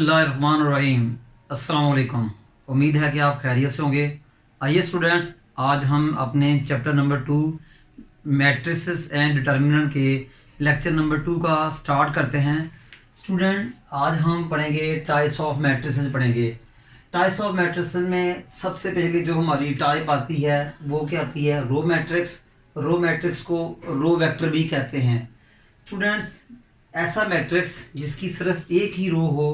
बिस्मिल्लाहिर्रहमानिर्रहीम। अस्सलाम वालेकुम। उम्मीद है कि आप खैरियत से होंगे। आइए स्टूडेंट्स, आज हम अपने chapter number 2 matrices and determinant के लेक्चर नंबर 2 का स्टार्ट करते हैं। स्टूडेंट, आज हम पढ़ेंगे टाइप्स ऑफ मैट्रिसेस पढ़ेंगे। टाइप्स ऑफ मैट्रिसेस में सबसे पहले जो हमारी टाइप आती है वो क्या आती है? Row matrix. रो मैट्रिक्स को रो वेक्टर भी कहते हैं। स्टूडेंट्स, ऐसा मैट्रिक्स जिसकी सिर्फ एक ही रो हो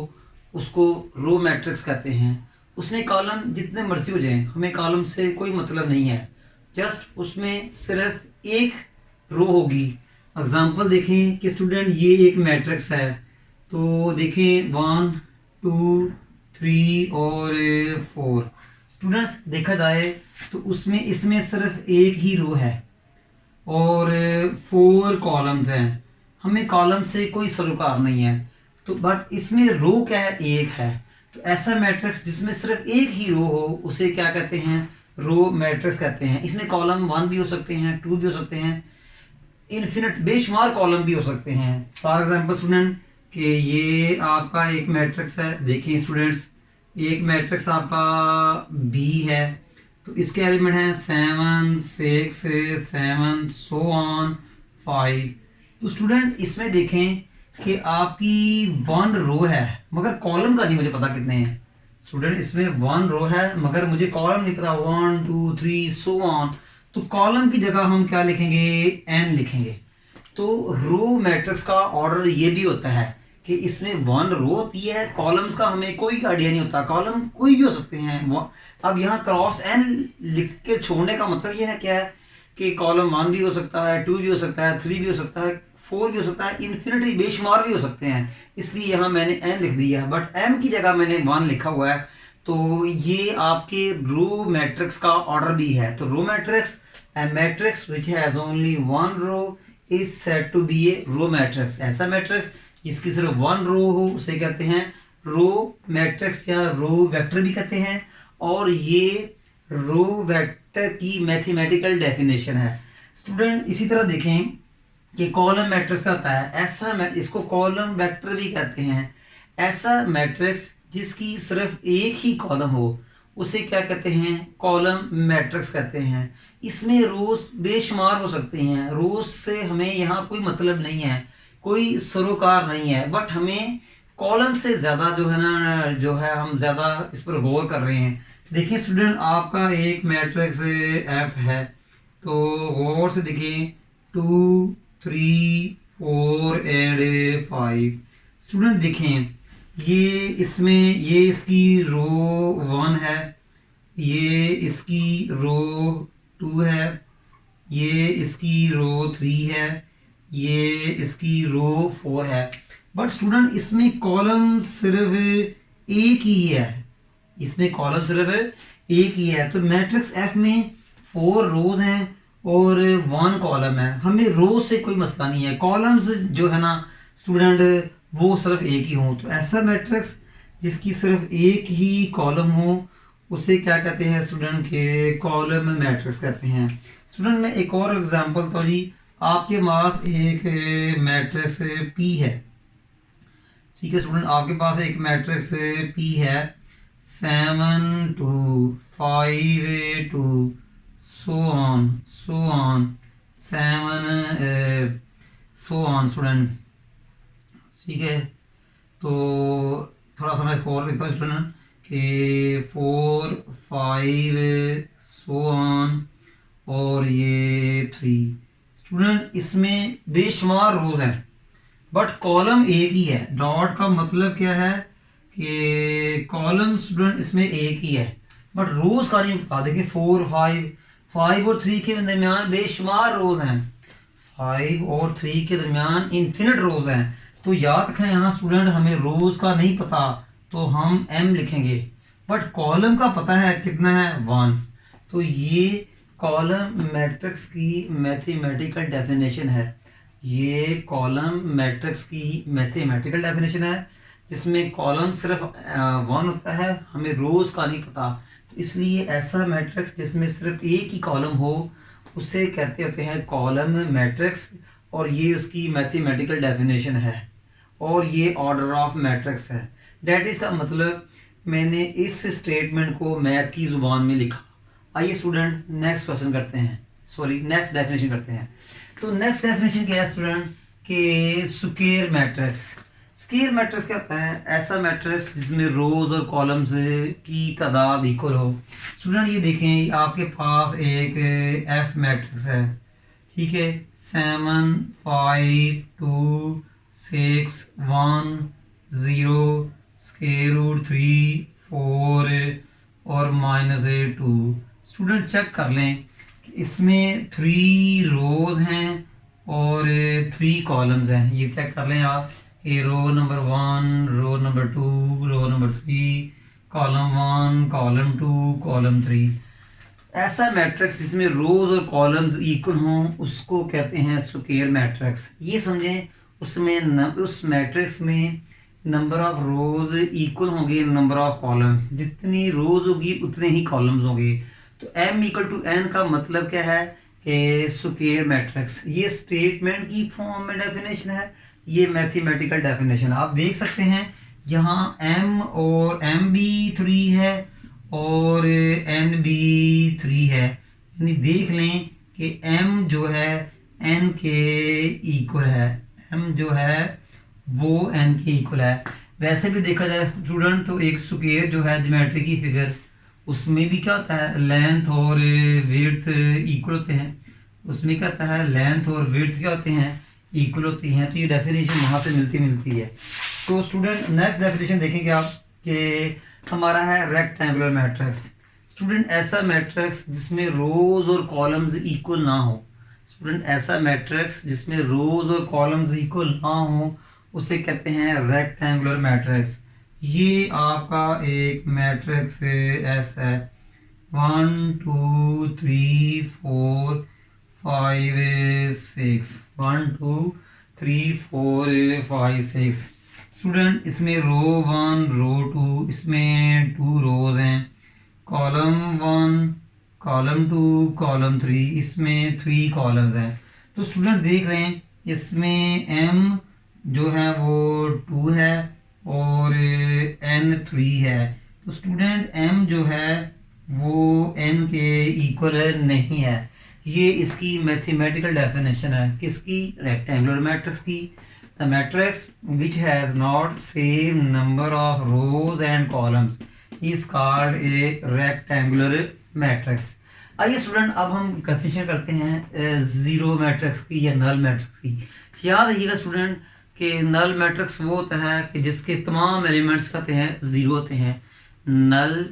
उसको रो मैट्रिक्स कहते हैं। उसमें कॉलम जितने मर्जी हो जाएं, हमें कॉलम से कोई मतलब नहीं है, जस्ट उसमें सिर्फ एक रो होगी। एग्जांपल देखें कि स्टूडेंट ये एक मैट्रिक्स है, तो देखें 1 2 3 और 4। स्टूडेंट्स, देखा जाए तो उसमें इसमें सिर्फ एक ही रो है और 4 कॉलम्स हैं। हमें कॉलम से कोई सरोकार नहीं है, तो बट इसमें रो क्या है? एक है। तो ऐसा मैट्रिक्स जिसमें सिर्फ एक ही रो हो उसे क्या कहते हैं? रो मैट्रिक्स कहते हैं। इसमें कॉलम 1 भी हो सकते हैं, 2 भी हो सकते हैं, इन्फिनिट बेशुमार कॉलम भी हो सकते हैं। फॉर एग्जांपल स्टूडेंट कि ये आपका एक मैट्रिक्स है। देखिए स्टूडेंट्स, एक मैट्रिक्स आपका बी है, तो इसके एलिमेंट हैं 7 6 7 सो ऑन 5। तो स्टूडेंट इसमें देखें कि आपकी 1 रो है मगर कॉलम का नहीं मुझे पता कितने हैं। स्टूडेंट, इसमें 1 रो है मगर मुझे कॉलम नहीं पता, 1 2 3 सो ऑन। तो कॉलम की जगह हम क्या लिखेंगे? n लिखेंगे। तो रो मैट्रिक्स का ऑर्डर ये भी होता है कि इसमें 1 रो होती है, कॉलम्स का हमें कोई आइडिया नहीं होता, कॉलम कोई भी हो सकते हैं। अब यहाँ क्रॉस n लिख के छोड़ने का मतलब ये है क्या है कि कॉलम 1 भी हो सकता है, 2 भी हो सकता है, 3 भी हो सकता है, 4 भी हो सकता है, इन्फिनिटी बेशुमार भी हो सकते हैं। इसलिए यहाँ मैंने n लिख दिया, बट m की जगह मैंने 1 लिखा हुआ है। तो ये आपके रो मैट्रिक्स का ऑर्डर भी है। तो row matrix, a matrix which has only one row is said to be a row matrix। ऐसा मैट्रिक्स जिसकी सिर्फ 1 रो हो उसे कहते हैं रो मैट्रिक्स या रो वेक्टर भी कहते हैं। और ये रो वेक्टर की मैथमेटिकल डेफिनेशन है। स्टूडेंट, इसी तरह देखें कि कॉलम मैट्रिक्स का होता है ऐसा, इसको कॉलम वेक्टर भी कहते हैं। ऐसा मैट्रिक्स जिसकी सिर्फ एक ही कॉलम हो उसे क्या कहते हैं? कॉलम मैट्रिक्स कहते हैं। इसमें रोज बेशुमार हो सकते हैं, रोज से हमें यहाँ कोई मतलब नहीं है, कोई सरोकार नहीं है, बट हमें कॉलम से ज़्यादा जो है ना, जो है हम ज़्यादा इस पर गौर कर रहे हैं। देखिए स्टूडेंट, आपका एक मैट्रिक्स एफ है, तो गौर से देखें 2 3 4 एंड 5। स्टूडेंट देखें, ये इसमें ये इसकी रो 1 है, ये इसकी रो 2 है, ये इसकी रो 3 है, ये इसकी रो 4 है। बट स्टूडेंट इसमें कॉलम सिर्फ एक ही है, इसमें कॉलम सिर्फ एक ही है। तो मैट्रिक्स एफ में 4 रोज हैं और 1 कॉलम है। हमें रोज से कोई मसला नहीं है, कॉलम्स जो है ना स्टूडेंट वो सिर्फ एक ही हो। तो ऐसा मैट्रिक्स जिसकी सिर्फ एक ही कॉलम हो उसे क्या कहते हैं स्टूडेंट? के कॉलम मैट्रिक्स कहते हैं। स्टूडेंट, मैं एक और एग्जांपल तो जी, आपके पास एक मैट्रिक्स पी है, ठीक है स्टूडेंट, आपके पास एक मैट्रिक्स पी है 7 2 5 2 so on 7 so on. Student ठीक है, तो थोड़ा सा मैं इसको और लिखता हूँ स्टूडेंट कि 4 5 सो ऑन और ये 3। स्टूडेंट इसमें बेशुमार रोज हैं बट कॉलम एक ही है। डॉट का मतलब क्या है कि कॉलम स्टूडेंट इसमें एक ही है बट रोज का नहीं बता। देखिए 4 5 और 3 के दरमियान बेशुमार रोज हैं, 5 और 3 के दरमियान इन्फिनिट रोज हैं। तो याद रखें यहाँ स्टूडेंट, हमें रोज का नहीं पता तो हम m लिखेंगे, बट कॉलम का पता है कितना है? 1। तो ये कॉलम मैट्रिक्स की मैथमेटिकल डेफिनेशन है। ये कॉलम मैट्रिक्स की मैथमेटिकल डेफिनेशन है जिसमें कॉलम सिर्फ 1 होता है, हमें रोज का नहीं पता। तो इसलिए ऐसा मैट्रिक्स जिसमें सिर्फ एक ही कॉलम हो उसे कहते होते हैं कॉलम मैट्रिक्स, और ये उसकी मैथमेटिकल डेफिनेशन है और ये ऑर्डर ऑफ मैट्रिक्स है। डेट इज का मतलब मैंने इस स्टेटमेंट को मैथ की जुबान में लिखा। आइए स्टूडेंट नेक्स्ट क्वेश्चन करते हैं, सॉरी नेक्स्ट डेफिनेशन करते हैं। तो नेक्स्ट डेफिनेशन क्या है स्टूडेंट कि स्क्वायर मैट्रिक्स। स्क्वायर मैट्रिक्स क्या होता है? ऐसा मैट्रिक्स जिसमें रोज और कॉलम्स की तादाद इक्वल हो। स्टूडेंट ये देखें, आपके पास एक एफ मैट्रिक्स है, ठीक है, 7 5 2 6 1 0 स्क्वायर रूट 3 4 और -2। स्टूडेंट चेक कर लें कि इसमें 3 रोज हैं और 3 कॉलम्स हैं। ये चेक कर लें आप कि row number 1, row number 2, row number 3, column 1, column 2, column 3। ऐसा मैट्रिक्स जिसमें रोज और कॉलम्स इक्वल हों उसको कहते हैं स्क्वायर मैट्रिक्स। ये समझें उसमें उस मैट्रिक्स में नंबर ऑफ रोज इक्वल होंगे नंबर ऑफ कॉलम्स, जितनी रोज होगी उतने ही कॉलम्स होंगे। तो m इक्वल टू n का मतलब क्या है कि स्क्वायर मैट्रिक्स। ये स्टेटमेंट की फॉर्म में डेफिनेशन है, ये मैथमेटिकल डेफिनेशन आप देख सकते हैं। यहाँ m और m भी 3 है और n भी 3 है, यानी देख लें कि m जो है n के इक्वल है, m जो है वो n के इक्वल है। वैसे भी देखा जाए स्टूडेंट तो एक स्क्वायर जो है ज्योमेट्री की फिगर, उसमें भी क्या होता है लेंथ और विड्थ इक्वल होते हैं, उसमें क्या होता है लेंथ और विड्थ क्या होते हैं इक्वल होती हैं। तो ये डेफिनेशन वहाँ से मिलती है। तो स्टूडेंट नेक्स्ट डेफिनेशन देखेंगे आप कि हमारा है रेक्टेंगुलर मैट्रिक्स। स्टूडेंट ऐसा मैट्रिक्स जिसमें रोज और कॉलम्स इक्वल ना हो। स्टूडेंट ऐसा मैट्रिक्स जिसमें रोज और कॉलम्स इक्वल ना हो उसे कहते हैं रेक्टेंगुलर मैट्रिक्स। ये आपका एक मैट्रिक्स ऐस है 1 2 3 4 5 6 1 2 3 4 5 6। स्टूडेंट इसमें रो 1 रो 2, इसमें 2 रोज हैं, कॉलम 1 कॉलम 2 कॉलम 3, इसमें 3 कॉलम्स हैं। तो स्टूडेंट देख रहे हैं इसमें m जो है वो 2 है और n 3 है। तो स्टूडेंट m जो है वो n के इक्वल नहीं है। ये इसकी मैथमेटिकल डेफिनेशन है किसकी? रेक्टेंगुलर मैट्रिक्स की। The matrix which has not same number of rose and columns is called a rectangular matrix. आइए स्टूडेंट अब हम डेफिनेशन करते हैं जीरो मैट्रिक्स की या नल मैट्रिक्स की। याद रखिएगा स्टूडेंट कि नल मैट्रिक्स वो होता है कि जिसके तमाम एलिमेंट्स कहते हैं जीरो होते हैं। नल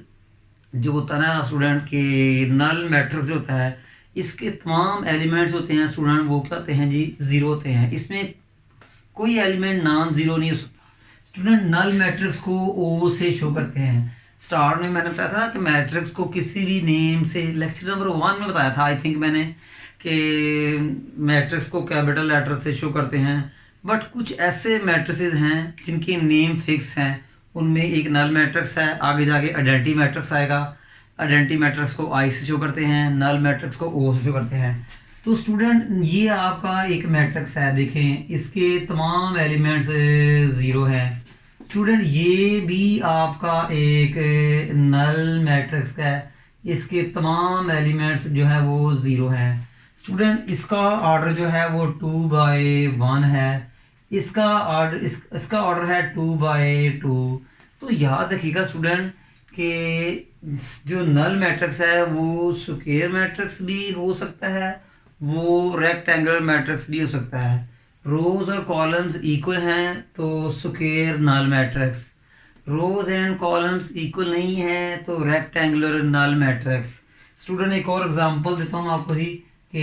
जो होता है ना स्टूडेंट के नल मैट्रिक्स जो होता है इसके तमाम एलिमेंट्स होते हैं स्टूडेंट वो क्या होते हैं जी जीरो होते हैं, इसमें कोई एलिमेंट नॉन जीरो नहीं हो सकता। स्टूडेंट नल मैट्रिक्स को ओ से शो करते हैं। स्टार्ट में मैंने बताया था कि मैट्रिक्स को किसी भी नेम से लेक्चर नंबर 1 में बताया था आई थिंक मैंने कि मैट्रिक्स को कैपिटल लेटर से शो करते हैं। बट कुछ ऐसे मैट्रिसेस हैं जिनके नेम फिक्स हैं, उनमें एक नल मैट्रिक्स है, आगे जाके आइडेंटिटी मैट्रिक्स आएगा। आइडेंटिटी मैट्रिक्स को आई से शो करते हैं, नल मैट्रिक्स को ओ से शो करते हैं। तो स्टूडेंट ये आपका एक मैट्रिक्स है, देखें इसके तमाम एलिमेंट्स ज़ीरो हैं। स्टूडेंट ये भी आपका एक नल मैट्रिक्स का है, इसके तमाम एलिमेंट्स जो है वो ज़ीरो हैं। स्टूडेंट इसका ऑर्डर जो है वो 2/1 है, इसका ऑर्डर इसका ऑर्डर है 2/2। तो याद रखिएगा स्टूडेंट कि जो नल मैट्रिक्स है वो स्क्वायर मैट्रिक्स भी हो सकता है, वो रेक्टेंगुलर मैट्रिक्स भी हो सकता है। रोज और कॉलम्स इक्वल हैं तो square null matrix, rows and columns equal नहीं है तो रेक्टेंगुलर नल मैट्रिक्स। स्टूडेंट एक और एग्जांपल देता हूँ आपको जी कि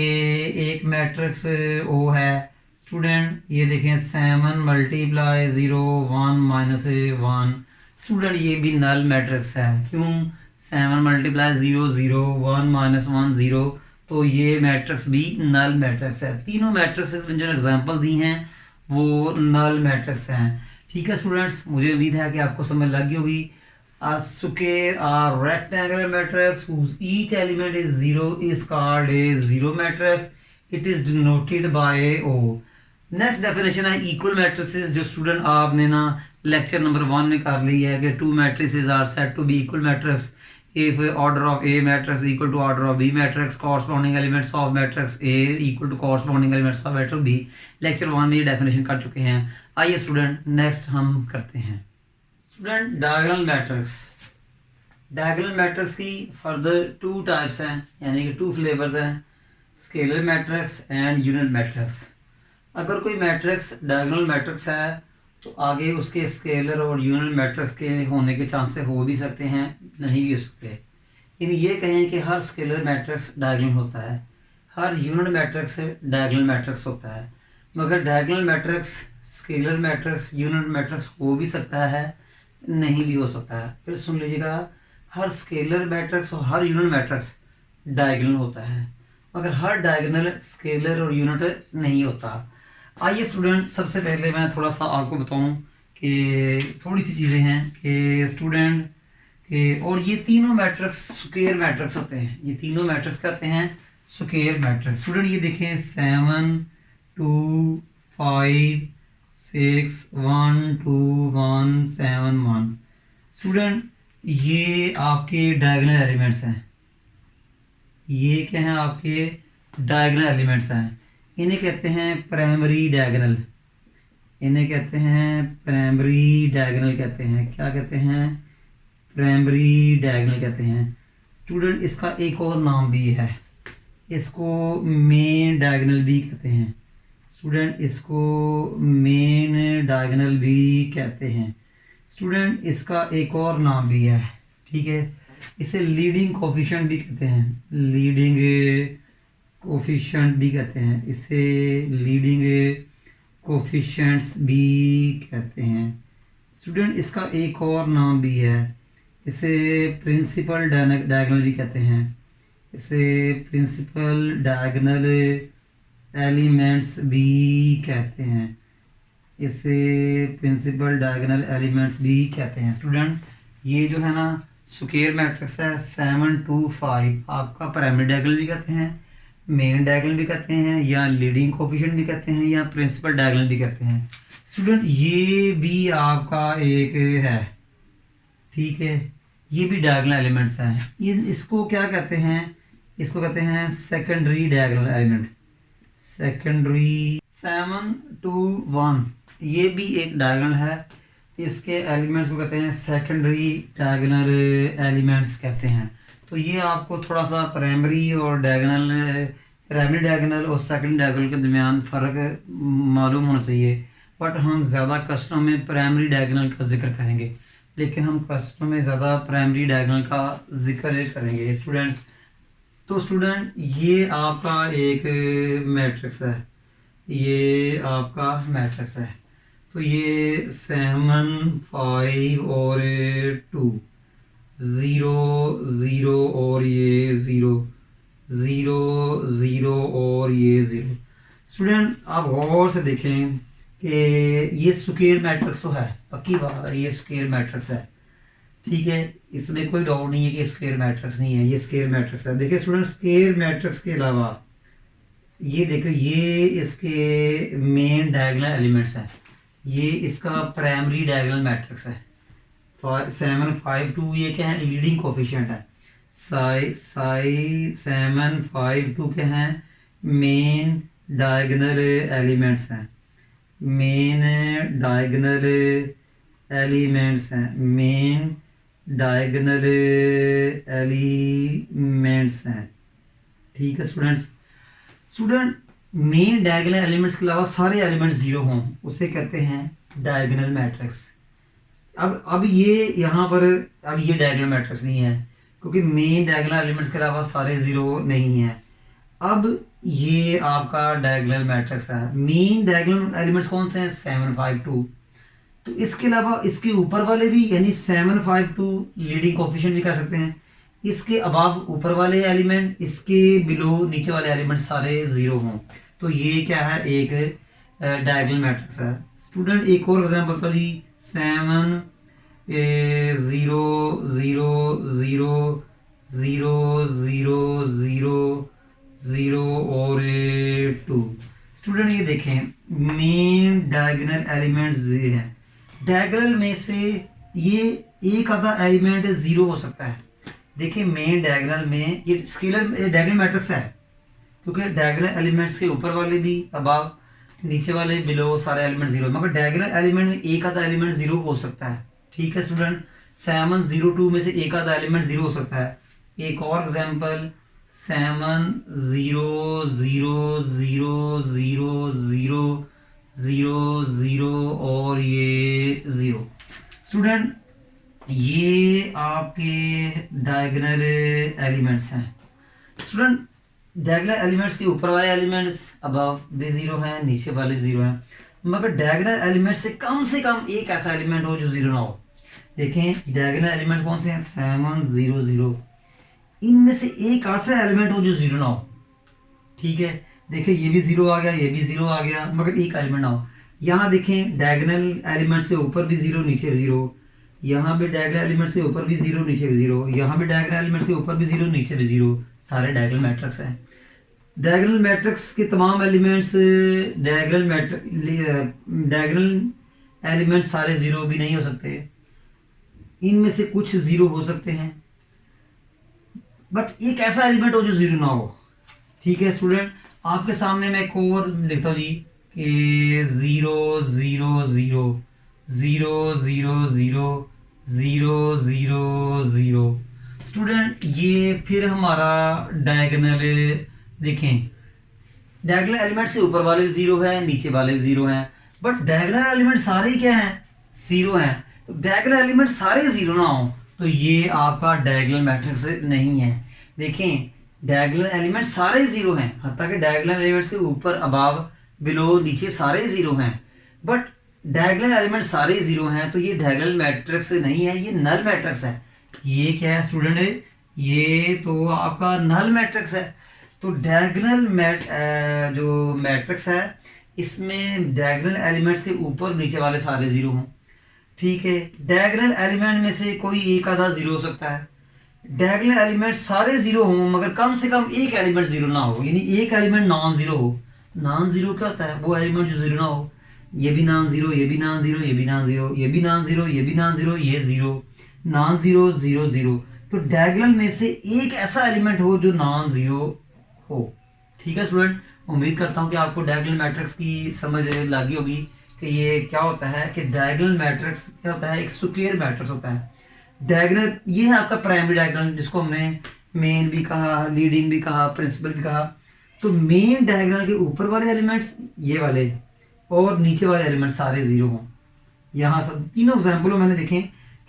एक मैट्रिक्स ओ है। स्टूडेंट ये देखें 7 × 0 1 - 1। स्टूडेंट ये भी नल मैट्रिक्स है, क्यों? 7 × 0 0 1 - 1 0, तो ये मैट्रिक्स भी नल मैट्रिक्स है। तीनों मैट्रिक्स में जो एग्जांपल दी हैं वो नल मैट्रिक्स हैं। ठीक है स्टूडेंट्स, मुझे उम्मीद है कि आपको समझ लग गई होगी। A square or rectangular matrix whose each element is zero is called a zero matrix. It is denoted by O. Next definition है इक्वल मैट्रिसेस, जो स्टूडेंट आपने ना लेक्चर नंबर 1 में कर ली है कि two matrices are said to be equal matrix if order of A matrix equal to order of B matrix, corresponding elements of matrix A equal to corresponding elements of matrix B। Lecture 1 में ये definition कर चुके हैं। आइए student next हम करते हैं student diagonal matrix. Diagonal matrix की फर्दर 2 टाइप्स हैं, यानी कि 2 फ्लेवर्स हैं, scalar matrix and unit matrix. अगर कोई मैट्रिक्स डायगोनल मैट्रिक्स है तो आगे उसके स्केलर और यूनिट मैट्रिक्स के होने के चांसेस हो भी सकते हैं, नहीं भी हो सकते। यानी ये कहें कि हर स्केलर मैट्रिक्स डायगोनल होता है, हर यूनिट मैट्रिक्स डायगोनल मैट्रिक्स होता है, मगर diagonal matrix scalar matrix unit matrix हो भी सकता है, नहीं भी हो सकता है। फिर सुन लीजिएगा, हर स्केलर मैट्रिक्स और हर यूनिट मैट्रिक्स डायगोनल होता है, मगर हर डायगोनल स्केलर और यूनिट नहीं होता। आइए स्टूडेंट सबसे पहले मैं थोड़ा सा आपको बताऊं कि थोड़ी सी चीज़ें हैं कि स्टूडेंट के, और ये तीनों मैट्रिक्स स्क्वायर मैट्रिक्स होते हैं, ये तीनों मैट्रिक्स कहते हैं स्क्वायर मैट्रिक्स। स्टूडेंट ये देखें 7 2 5 6 1 2 1 7 1। स्टूडेंट ये आपके डायगोनल एलिमेंट्स हैं, ये क्या हैं आपके डायगोनल एलिमेंट्स हैं। इन्हें कहते हैं प्राइमरी डायगोनल, इन्हें कहते हैं प्राइमरी डायगोनल कहते हैं। क्या कहते हैं? प्राइमरी डायगोनल कहते हैं। स्टूडेंट इसका एक और नाम भी है, इसको मेन डायगोनल भी कहते हैं। स्टूडेंट इसको मेन डायगोनल भी कहते हैं। स्टूडेंट इसका एक और नाम भी है, ठीक है, इसे लीडिंग कोफिशिएंट भी कहते हैं, लीडिंग कोफिशिएंट भी कहते हैं, इसे लीडिंग कोफिशिएंट्स भी कहते हैं। स्टूडेंट इसका एक और नाम भी है, इसे प्रिंसिपल डायगोनल भी कहते हैं, इसे प्रिंसिपल डायगोनल एलिमेंट्स भी कहते हैं, इसे प्रिंसिपल डायगोनल एलिमेंट्स भी कहते हैं। स्टूडेंट ये जो है ना स्क्वायर मैट्रिक्स है 7 2 5 आपका प्राइमरी डायगोनल भी कहते हैं, मेन डायगोनल भी कहते हैं, या लीडिंग कोफिशिएंट भी कहते हैं, या प्रिंसिपल डायगोनल भी कहते हैं। स्टूडेंट ये भी आपका एक है, ठीक है, ये भी डायगोनल एलिमेंट्स हैं। इसको क्या कहते हैं? इसको कहते हैं सेकेंडरी डायगोनल एलिमेंट, सेकेंडरी। 7 2 1 ये भी एक डायगोनल है, इसके एलिमेंट्स को कहते हैं सेकेंडरी डायगोनल एलिमेंट्स कहते हैं। तो ये आपको थोड़ा सा प्राइमरी और डायगोनल, प्राइमरी डायगोनल और सेकेंडरी डायगोनल के दरमियान फ़र्क मालूम होना चाहिए, बट हम ज़्यादा क्वेश्चनों में प्राइमरी डायगोनल का जिक्र करेंगे, लेकिन हम क्वेश्चनों में ज़्यादा प्राइमरी डायगोनल का जिक्र करेंगे स्टूडेंट्स। तो स्टूडेंट ये आपका एक मैट्रिक्स है, ये आपका मैट्रिक्स है। तो ये 7 5 और 2 0 0 और ये 0 0 0 और ये 0। स्टूडेंट आप गौर से देखें कि ये स्क्वायर मैट्रिक्स तो है, पक्की बात है, ये स्क्वायर मैट्रिक्स है, ठीक है, इसमें कोई डाउट नहीं है कि स्क्वायर मैट्रिक्स नहीं है, ये स्क्वायर मैट्रिक्स है। देखिए स्टूडेंट स्क्वायर मैट्रिक्स के अलावा ये देखो, ये इसके मेन डायगोनल एलिमेंट्स हैं, ये इसका प्राइमरी डायगोनल मैट्रिक्स है। 7 5 2 ये क्या है? लीडिंग कोफिशिएंट है। 7 5 2 क्या हैं? मेन डायगोनल एलिमेंट्स हैं, मेन डायगोनल एलिमेंट्स हैं, मेन डायगोनल एलिमेंट्स हैं, ठीक है students. Student main diagonal elements के अलावा सारे एलिमेंट्स 0 हों उसे कहते हैं डायगोनल मैट्रिक्स। अब ये यहाँ पर अब ये डायगोनल मैट्रिक्स नहीं है, क्योंकि मेन डायगोनल एलिमेंट्स के अलावा सारे 0 नहीं हैं। अब ये आपका डायगोनल मैट्रिक्स है। मेन डायगोनल एलिमेंट्स कौन से हैं? 7 5 2। तो इसके अलावा इसके ऊपर वाले भी, यानी 7 5 2 लीडिंग कोफिशिएंट भी कह सकते हैं। इसके अबाव ऊपर वाले एलिमेंट, इसके बिलो नीचे वाले एलिमेंट सारे 0 हों, तो ये क्या है? एक डायगोनल मैट्रिक्स है। स्टूडेंट एक और एग्जांपल था जी, 7 0 0 0 0 0 0 0 और 2। स्टूडेंट ये देखें मेन डायगोनल एलिमेंट्स ये हैं, डायगोनल में से ये एक आधा एलिमेंट जीरो हो सकता है। देखिए मेन डायगोनल में ये स्केलर डायगोनल मैट्रिक्स है, क्योंकि डायगोनल एलिमेंट्स के ऊपर वाले भी अबाव, नीचे वाले बिलो, सारे एलिमेंट जीरो, मगर डायगोनल एलिमेंट में एक आधा एलिमेंट जीरो हो सकता है। ठीक है स्टूडेंट, 702 में से एक आधा एलिमेंट जीरो हो सकता है। एक और एग्जांपल 7 0 0 0 0 0 और ये 0। स्टूडेंट ये आपके डायगोनल एलिमेंट्स हैं। स्टूडेंट डायगोनल एलिमेंट्स के ऊपर वाले एलिमेंट्स अबव भी जीरो हैं, नीचे वाले भी जीरो हैं, मगर डायगोनल एलिमेंट से कम एक ऐसा एलिमेंट हो जो जीरो ना हो। देखें डायगोनल एलिमेंट कौन से हैं, 7 0 0, इनमें से एक ऐसा एलिमेंट हो जो जीरो ना हो। ठीक है, देखिए ये भी जीरो आ गया, ये भी जीरो आ गया, मगर एक एलिमेंट ना हो। यहाँ देखें डायगोनल एलिमेंट्स के ऊपर भी जीरो, नीचे भी जीरो, यहाँ भी डायगोनल एलिमेंट्स के ऊपर भी जीरो, नीचे भी जीरो, यहाँ भी डायगोनल एलिमेंट्स के ऊपर भी जीरो, नीचे भी जीरो, सारे डायगोनल मैट्रिक्स हैं। डायगोनल मैट्रिक्स के तमाम एलिमेंट्स डायगोनल एलिमेंट्स सारे जीरो भी नहीं हो सकते, इनमें से कुछ जीरो हो सकते हैं, बट एक ऐसा एलिमेंट हो जो जीरो ना हो। ठीक है स्टूडेंट, आपके सामने मैं एक और लिखता हूँ जी कि 0 0 0 0 0 0 0 0 0। स्टूडेंट ये फिर हमारा डायगोनल, देखें डायगोनल एलिमेंट से ऊपर वाले भी जीरो है, नीचे वाले भी जीरो हैं, बट डायगोनल एलिमेंट सारे ही क्या हैं, जीरो हैं। तो डायगोनल एलिमेंट सारे जीरो ना हो तो ये आपका डायगोनल मैट्रिक्स नहीं है। देखें डायगोनल एलिमेंट सारे जीरो हैं, हत्ता कि डायगोनल एलिमेंट्स के ऊपर अबाव बिलो नीचे सारे जीरो हैं, बट डायगोनल एलिमेंट सारे जीरो हैं तो ये डायगोनल मैट्रिक्स नहीं है, ये नल मैट्रिक्स है। ये क्या है स्टूडेंट, ये तो आपका नल मैट्रिक्स है। तो डायगोनल जो मैट्रिक्स है इसमें डायगोनल एलिमेंट्स के ऊपर नीचे वाले सारे जीरो हों। ठीक है, डायगोनल एलिमेंट में से कोई एक आधा जीरो हो सकता है। डायगोनल एलिमेंट सारे जीरो हों मगर कम से कम एक एलिमेंट जीरो ना हो, यानी एक एलिमेंट नॉन जीरो हो। नॉन जीरो क्या होता है, वो एलिमेंट जो जीरो ना हो। ये भी नॉन जीरो, ये भी नॉन जीरो, ये भी नॉन जीरो, ये भी नॉन जीरो, ये भी नॉन जीरो, ये zero, non zero, zero zero. तो डायगोनल में से एक ऐसा एलिमेंट हो जो नॉन जीरो हो। ठीक है स्टूडेंट, उम्मीद करता हूँ कि आपको डायगोनल मैट्रिक्स की समझ लगी होगी कि ये क्या होता है, कि डायगोनल मैट्रिक्स क्या होता है, एक स्क्वायर मैट्रिक्स होता है। डायगोनल ये है आपका प्राइमरी डायगोनल, जिसको हमने मेन भी कहा, लीडिंग भी कहा, प्रिंसिपल भी कहा। तो मेन डायगोनल के ऊपर वाले एलिमेंट्स ये वाले और नीचे वाले एलिमेंट सारे जीरो हों। यहाँ सब तीनों एग्जाम्पलों मैंने देखें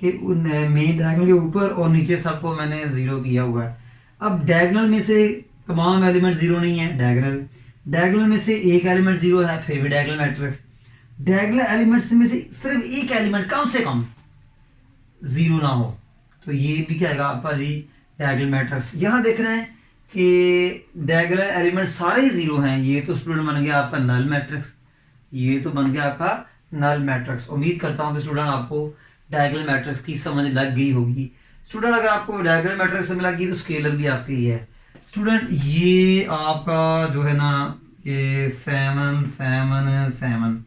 कि मेन डायगोनल के ऊपर और नीचे सबको मैंने जीरो किया हुआ है। अब डायगोनल में से तमाम एलिमेंट जीरो नहीं है, डायगोनल में से एक एलिमेंट जीरो है, फिर भी डायगोनल मैट्रिक्स। डायगोनल एलिमेंट्स में से सिर्फ एक एलिमेंट कम से कम जीरो ना हो तो ये भी क्या आएगा आपका जी, डायगोनल मैट्रिक्स। यहाँ देख रहे हैं कि डायगोनल एलिमेंट सारे जीरो हैं, ये तो स्टूडेंट बन गया आपका नल मैट्रिक्स, ये तो बन गया आपका नल मैट्रिक्स। उम्मीद करता हूँ कि स्टूडेंट आपको डायगोनल मैट्रिक्स की समझ लग गई होगी। स्टूडेंट अगर आपको डायगोनल मैट्रिक्स समझ लग गई तो स्केलर भी आपकी है। स्टूडेंट ये आपका जो है ना कि 7 7 7,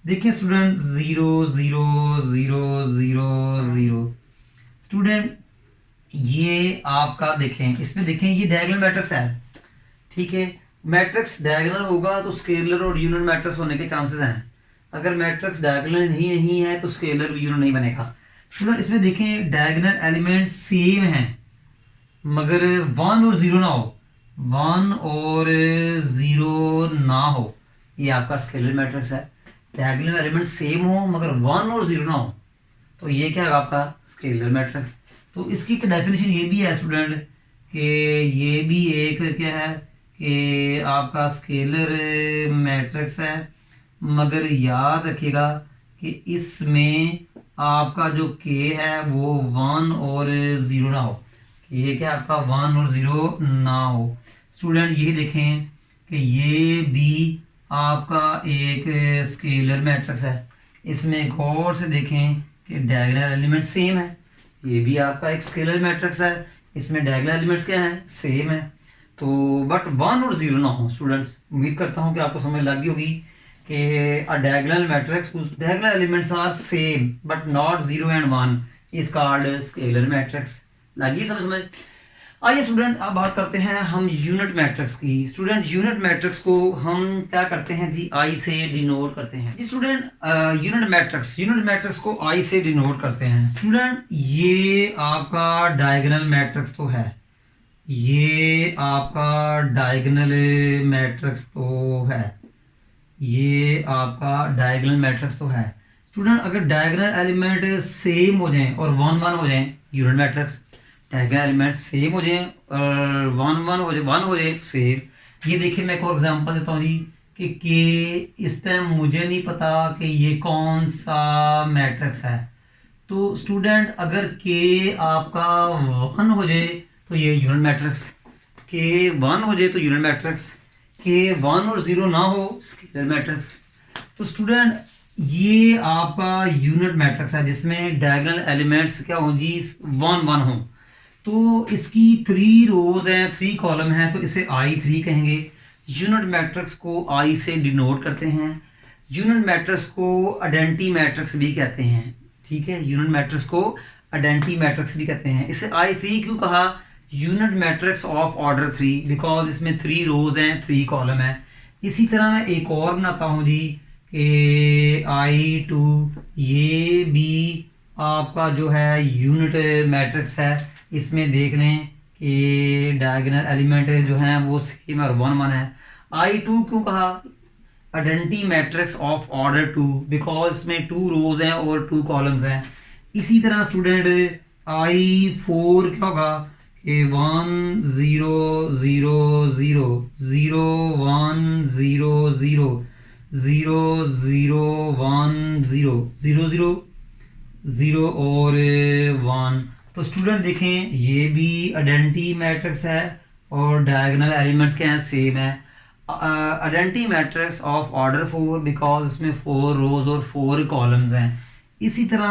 देखिए स्टूडेंट 0 0 0 0 0। स्टूडेंट ये आपका देखें, इसमें देखें ये डायगोनल मैट्रिक्स है। ठीक है, मैट्रिक्स डायगोनल होगा तो स्केलर और यूनिट मैट्रिक्स होने के चांसेस हैं। अगर मैट्रिक्स डायगोनल ही नहीं है तो स्केलर भी यूनिट नहीं बनेगा। स्टूडेंट इसमें देखें डायगोनल एलिमेंट सेम हैं मगर 1 और 0 ना हो, 1 और 0 ना हो, ये आपका स्केलर मैट्रिक्स है। डायगोनल एलिमेंट सेम हो मगर 1 और 0 ना हो तो ये क्या है आपका स्केलर मैट्रिक्स। तो इसकी डेफिनेशन ये भी है स्टूडेंट कि ये भी एक क्या है कि आपका स्केलर मैट्रिक्स है, मगर याद रखिएगा कि इसमें आपका जो के है वो 1 और 0 ना हो, ये क्या आपका 1 और 0 ना हो। स्टूडेंट ये देखें कि ये भी आपका एक स्केलर मैट्रिक्स है। इसमें गौर से देखें कि डायगोनल एलिमेंट सेम है, ये भी आपका एक स्केलर मैट्रिक्स है, इसमें डायगोनल एलिमेंट्स क्या हैं, सेम है। तो बट 1 और 0 ना हो। स्टूडेंट्स उम्मीद करता हूँ कि आपको समझ लग गई होगी कि a diagonal matrix whose diagonal elements are same but not 0 and 1 is called scalar matrix। लगी समझ। आइए स्टूडेंट अब बात करते हैं हम यूनिट मैट्रिक्स की। स्टूडेंट यूनिट मैट्रिक्स को हम क्या करते हैं जी, आई से डिनोट करते हैं जी। स्टूडेंट यूनिट मैट्रिक्स को आई से डिनोट करते हैं। स्टूडेंट ये आपका डायगोनल मैट्रिक्स तो है, ये आपका डायगोनल मैट्रिक्स तो है, ये आपका डायगोनल मैट्रिक्स तो है। स्टूडेंट अगर डायगोनल एलिमेंट सेम हो जाएं और वन वन हो जाएं unit matrix, diagonal element same हो जाएं और वन हो जाए सेम। ये देखिए मैं एक और एग्जांपल देता हूँ जी कि के इस टाइम मुझे नहीं पता कि ये कौन सा मैट्रिक्स है। तो स्टूडेंट अगर के आपका वन हो जाए तो ये यूनिट मैट्रिक्स, के वन हो जाए तो यूनिट मैट्रिक्स, के वन और जीरो ना हो स्केलर मैट्रिक्स। तो स्टूडेंट ये आपका यूनिट मैट्रिक्स है जिसमें डायगोनल एलिमेंट्स क्या हो जी, वन वन हो। तो इसकी 3 रोज हैं, 3 कॉलम हैं, तो इसे I3 कहेंगे। यूनिट मैट्रिक्स को I से डिनोट करते हैं। यूनिट मैट्रिक्स को आइडेंटिटी मैट्रिक्स भी कहते हैं, ठीक है। यूनिट मैट्रिक्स को आइडेंटिटी मैट्रिक्स भी कहते हैं। इसे I3 क्यों कहा, unit matrix of order 3, because इसमें 3 रोज हैं, 3 कॉलम है। इसी तरह मैं एक और बनाता हूँ जी कि I2 ये भी आपका जो है यूनिट मैट्रिक्स है। इसमें देख लें कि डायगोनल एलिमेंट जो हैं वो सेम और वन वन है। I2 क्यों कहा, identity matrix of order 2, because इसमें 2 रोज हैं और 2 कॉलम्स हैं। इसी तरह स्टूडेंट I4 क्या होगा कि 1 0 0 0 0 1 0 0 0 0 1 0 0 0 0 और 1। तो स्टूडेंट देखें ये भी आइडेंटिटी मैट्रिक्स है और डायगोनल एलिमेंट्स क्या हैं, सेम है। Identity matrix of order 4 because इसमें 4 रोज और 4 कॉलम्स हैं। इसी तरह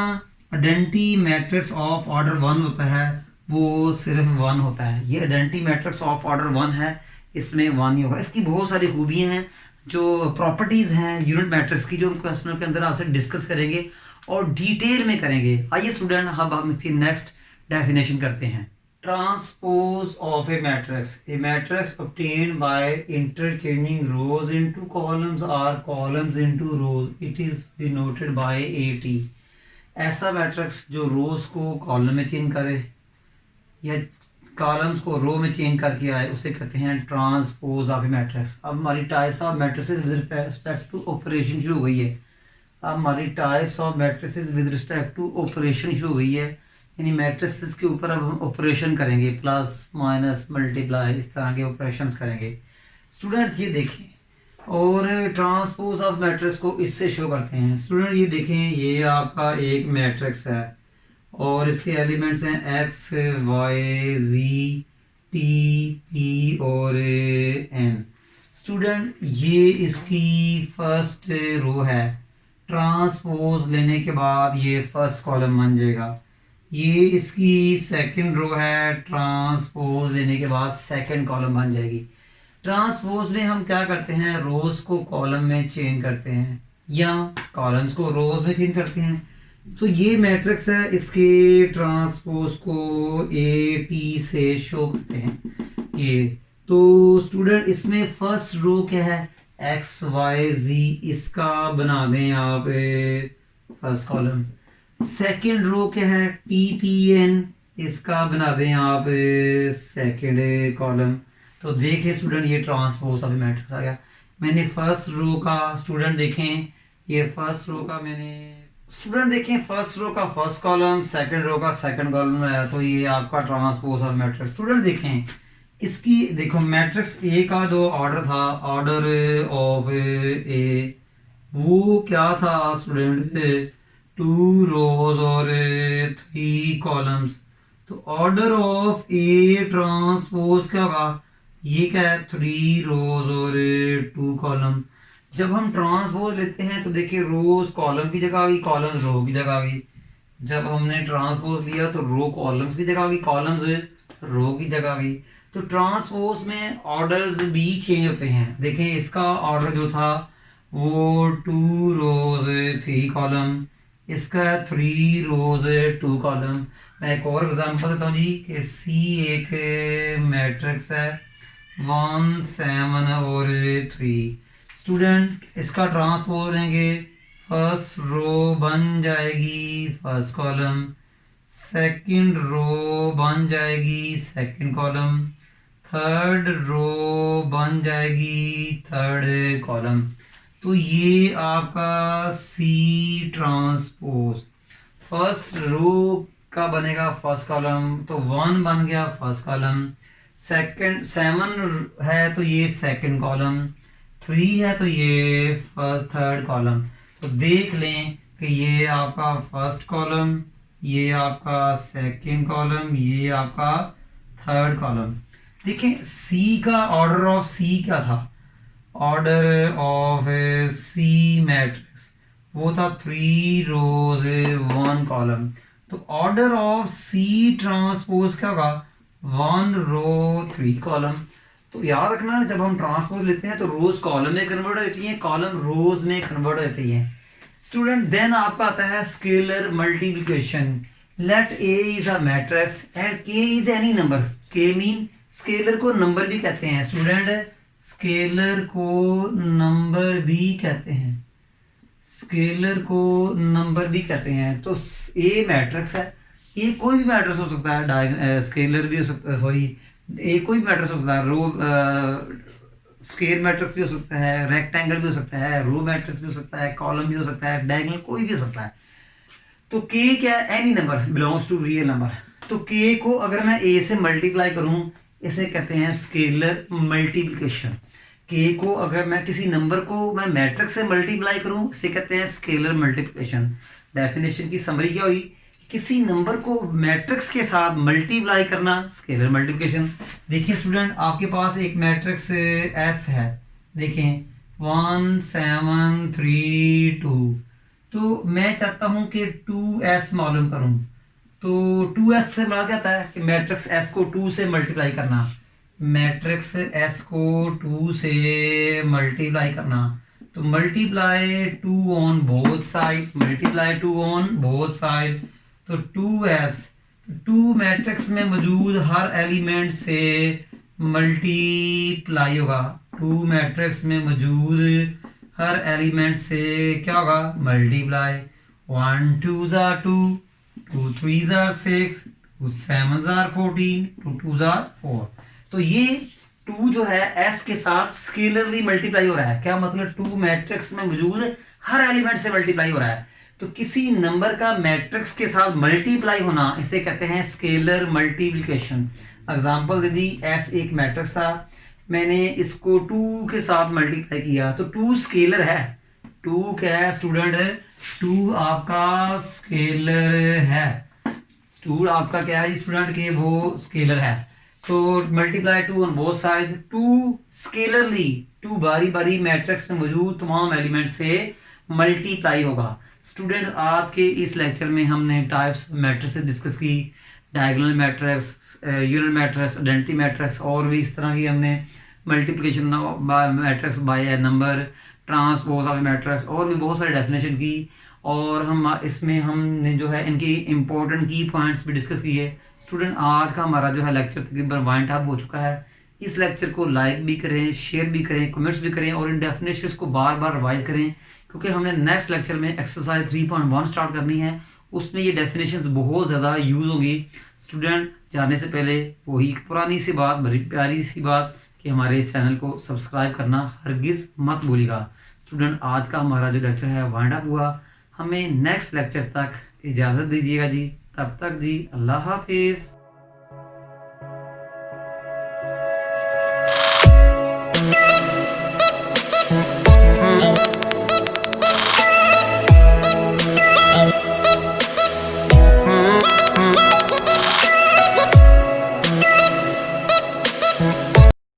आइडेंटिटी मैट्रिक्स ऑफ ऑर्डर 1 होता है वो सिर्फ 1 होता है। ये आइडेंटिटी मैट्रिक्स ऑफ ऑर्डर 1 है, इसमें 1 ही होगा। इसकी बहुत सारी खूबियाँ हैं, जो प्रॉपर्टीज़ हैं यूनिट मैट्रिक्स की, जो क्वेश्चन के अंदर आपसे डिस्कस करेंगे और डिटेल में करेंगे। आइए स्टूडेंट अब हम इसकी नेक्स्ट डेफिनेशन करते हैं। Transpose of A matrix obtained by interchanging rows into columns or columns into rows, it is denoted by AT। ऐसा मैट्रिक्स जो रोज को कॉलम में चेंज करे या कॉलम्स को रो में चेंज करके आए उसे कहते हैं ट्रांसपोज ऑफ ए मैट्रिक्स। अब हमारी types of matrices with respect to operation शुरू हो गई है। अब हमारी types of matrices with respect to operation शुरू हो गई है, यानी मैट्रिसेस के ऊपर अब हम ऑपरेशन करेंगे, प्लस माइनस मल्टीप्लाई इस तरह के ऑपरेशंस करेंगे। स्टूडेंट्स ये देखें और ट्रांसपोज ऑफ मैट्रिक्स को इससे शो करते हैं। स्टूडेंट ये देखें, ये आपका एक मैट्रिक्स है और इसके एलिमेंट्स हैं X Y G T P और एन। स्टूडेंट ये इसकी फर्स्ट रो है, ट्रांसपोज लेने के बाद ये फर्स्ट कॉलम बन जाएगा। ये इसकी सेकंड रो है, ट्रांसपोज लेने के बाद सेकंड कॉलम बन जाएगी। ट्रांसपोज में हम क्या करते हैं, रोज को कॉलम में चेंज करते हैं या कॉलम्स को रोज में चेंज करते हैं। तो ये मैट्रिक्स है, इसके ट्रांसपोज को ए टी से शो करते हैं ये। तो स्टूडेंट इसमें फर्स्ट रो क्या है, एक्स वाई जी, इसका बना दें आप फर्स्ट कॉलम। सेकंड रो क्या है, टी पी एन, इसका बना दें आप सेकंड कॉलम। तो देखिए स्टूडेंट ये ट्रांसपोज ऑफ मैट्रिक्स आ गया। मैंने फर्स्ट रो का, स्टूडेंट देखें ये फर्स्ट रो का मैंने, स्टूडेंट देखें फर्स्ट रो का फर्स्ट कॉलम, सेकंड रो का सेकंड कॉलम आया, तो ये आपका ट्रांसपोज ऑफ मैट्रिक्स। स्टूडेंट देखें इसकी, देखो मैट्रिक्स ए का जो ऑर्डर था, ऑर्डर ऑफ ए, वो क्या था स्टूडेंट, 2 रोज और 3 कॉलम्स। तो ऑर्डर ऑफ ए ट्रांसपोज क्या होगा, ये क्या है, 3 रोज और 2 कॉलम। जब हम ट्रांसपोज लेते हैं तो देखिए रोज कॉलम की जगह आ गई, कॉलम्स रो की जगह आ गई। जब हमने ट्रांसपोज लिया तो रो कॉलम्स की जगह आ गई, कॉलम्स रो की जगह आ गई। तो ट्रांसपोज में ऑर्डर्स भी चेंज होते हैं। देखें इसका ऑर्डर जो था वो 2 रोज 3 कॉलम, इसका 3 रोज 2 कॉलम। मैं एक और एग्जांपल देता हूँ जी कि सी एक मैट्रिक्स है 1 7 और 3। स्टूडेंट इसका ट्रांसपोज लेंगे, फर्स्ट रो बन जाएगी फर्स्ट कॉलम, सेकंड रो बन जाएगी सेकंड कॉलम, थर्ड रो बन जाएगी थर्ड कॉलम। तो ये आपका सी ट्रांसपोज फर्स्ट रो का बनेगा फर्स्ट कॉलम, तो 1 बन गया फर्स्ट कॉलम, सेकंड 7 है तो ये सेकंड कॉलम, 3 है तो ये फर्स्ट थर्ड कॉलम। तो देख लें कि ये आपका फर्स्ट कॉलम, ये आपका सेकंड कॉलम, ये आपका थर्ड कॉलम। देखें सी का ऑर्डर ऑफ सी क्या था, ऑर्डर ऑफ सी मैट्रिक्स वो था 3 रोज 1 कॉलम। तो ऑर्डर ऑफ सी ट्रांसपोज क्या होगा, 1 रो 3 कॉलम। तो याद रखना जब हम ट्रांसपोज लेते हैं तो रोज कॉलम में कन्वर्ट होती हैं, कॉलम रोज में कन्वर्ट होती हैं। स्टूडेंट देन आपका आता है scalar multiplication. Let A is a matrix and K is any number. K mean scalar को नंबर भी कहते हैं स्टूडेंट, स्केलर को नंबर भी कहते हैं, स्केलर को नंबर भी कहते हैं। तो ए मैट्रिक्स है, ये कोई भी मैट्रिक्स हो सकता है, स्केलर भी हो सकता है, सॉरी ए कोई भी मैट्रिक्स हो सकता है, रो स्क्वायर मैट्रिक्स भी हो सकता है, रेक्टेंगल भी हो सकता है, रो मैट्रिक्स भी हो सकता है, कॉलम भी हो सकता है, डायगोनल कोई भी हो सकता है। तो के क्या है, any number belongs to real number. तो के को अगर मैं ए से मल्टीप्लाई करूं इसे कहते हैं स्केलर मल्टीप्लिकेशन। के को अगर मैं किसी नंबर को मैं मैट्रिक्स से मल्टीप्लाई करूं इसे कहते हैं स्केलर मल्टीप्लिकेशन। डेफिनेशन की समरी क्या हुई, किसी नंबर को मैट्रिक्स के साथ मल्टीप्लाई करना स्केलर मल्टीप्लिकेशन। देखिए स्टूडेंट आपके पास एक मैट्रिक्स एस है, देखें 1 7 3 2। तो मैं चाहता हूं कि 2s मालूम करूं, तो 2s से बड़ा क्या आता है कि मैट्रिक्स s को 2 से मल्टीप्लाई करना, मैट्रिक्स s को 2 से मल्टीप्लाई करना। तो multiply 2 on both side, multiply 2 on both side. तो 2s 2 मैट्रिक्स में मौजूद हर एलिमेंट से मल्टीप्लाई होगा, 2 मैट्रिक्स में मौजूद हर एलिमेंट से क्या होगा मल्टीप्लाई। 1 2 2 2 3 6 2 7 14 2 2 4। तो ये 2 जो है s के साथ स्केलरली मल्टीप्लाई हो रहा है, क्या मतलब 2 मैट्रिक्स में मौजूद हर एलिमेंट से मल्टीप्लाई हो रहा है। तो किसी नंबर का मैट्रिक्स के साथ मल्टीप्लाई होना इसे कहते हैं स्केलर मल्टीप्लिकेशन। एग्जांपल दे दी, s एक मैट्रिक्स था, मैंने इसको 2 के साथ मल्टीप्लाई किया तो 2 स्केलर है। 2 क्या है स्टूडेंट, 2 आपका स्केलर है, 2 आपका क्या है स्टूडेंट के वो स्केलर है। तो मल्टीप्लाई 2 ऑन बोथ साइड, 2 स्केलरली 2 बारी बारी मैट्रिक्स में मौजूद तमाम एलिमेंट से मल्टीप्लाई होगा। स्टूडेंट आज के इस लेक्चर में हमने टाइप्स मैट्रिक्स डिस्कस की, diagonal matrix, unit matrix, identity matrix, और भी इस तरह की हमने multiplication matrix by number, transpose of matrix, और भी बहुत सारी डेफिनेशन की। और हम इसमें हमने जो है इनकी इंपॉर्टेंट की पॉइंट्स भी डिस्कस किए। स्टूडेंट आज का हमारा जो है लेक्चर तकरीबन वाइंड अप हो चुका है। इस लेक्चर को लाइक भी करें, शेयर भी करें, कमेंट्स भी करें, और इन डेफिनेशंस को बार बार रिवाइज करें, क्योंकि हमने नेक्स्ट लेक्चर में एक्सरसाइज 3.1 स्टार्ट करनी है, उसमें ये डेफिनेशंस बहुत ज़्यादा यूज़ होंगी। स्टूडेंट जाने से पहले वही पुरानी सी बात, बड़ी प्यारी सी बात कि हमारे इस चैनल को सब्सक्राइब करना हरगिज़ मत भूलिएगा। स्टूडेंट आज का हमारा जो लेक्चर है वाइंड अप हुआ, हमें नेक्स्ट लेक्चर तक इजाज़त दीजिएगा जी, तब तक जी अल्लाह हाफिज़।